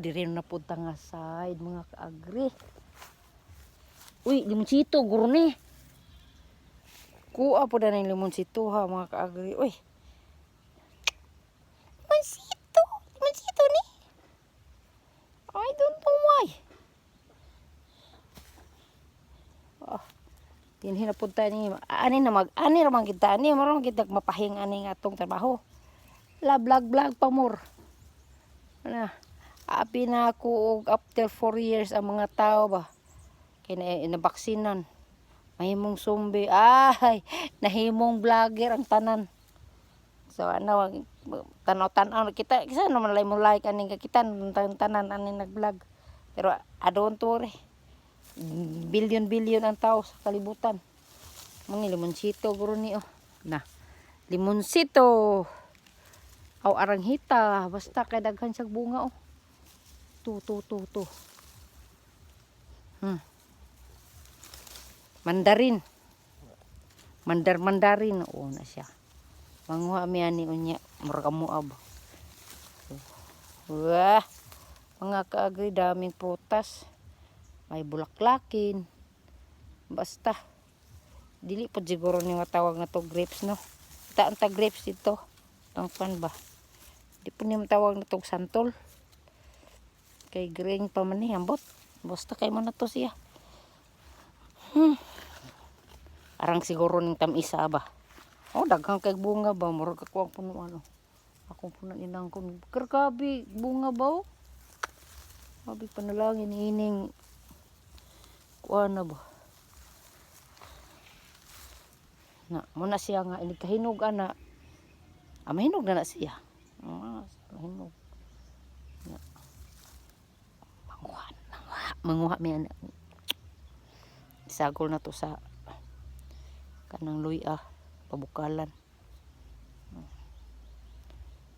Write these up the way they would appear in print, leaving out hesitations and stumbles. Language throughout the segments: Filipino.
Diri na punta nga side mga kaagri. Uy, limonsito guro ni. Kuha po na ng limonsito ha mga kaagri. Uy. Limonsito. Limonsito ni. I don't know why. Oh. Dinhi na punta ni. Ani naman kita ani. Maron kita mapahing ani nga atong trabaho. Blag pa more. Ano. Abi na ako after 4 years ang mga tao ba. Kaya nabaksinan. Mahimong zombie. Ay, nahimong vlogger ang tanan. So ano, tanaw-tanaw kita. Kisa naman mo like aning kita tanan aning nag-vlog. Pero adon to re. Billion ang tao sa kalibutan. Mga limonsito guro ni oh. Na. Limonsito. Aw aranghita, basta kay daghan siyang bunga oh. Tu. Mandarin. Mandarin oh na siya. Manguha mi ani unya murag amuab. Wah. Mga kaagri daming prutas. May bulaklakin. Basta dili po siguro ni matawag na to grapes no. Ta grapes dito. Ang pan ba? Di po ni matawag na to santol. Kay green pa man ni ambot. Basta kay man na to siya. Arang siguro ning tam-isa ba. Oh, daghang kay bunga ba murag kakuang puno ano. Akong puno inang kun karkabi bunga ba. Abi panalangin ining kuana ba. Na muna siya nga ini kahinog ana. Mahinog na siya. Mahinog. Manguha mi ana. Isagol na to sa kanang luya pabukalan.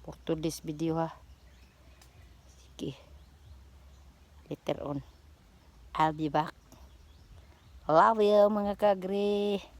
For today's video ha. Sige. Later on. I'll be back. Love you mga kagri.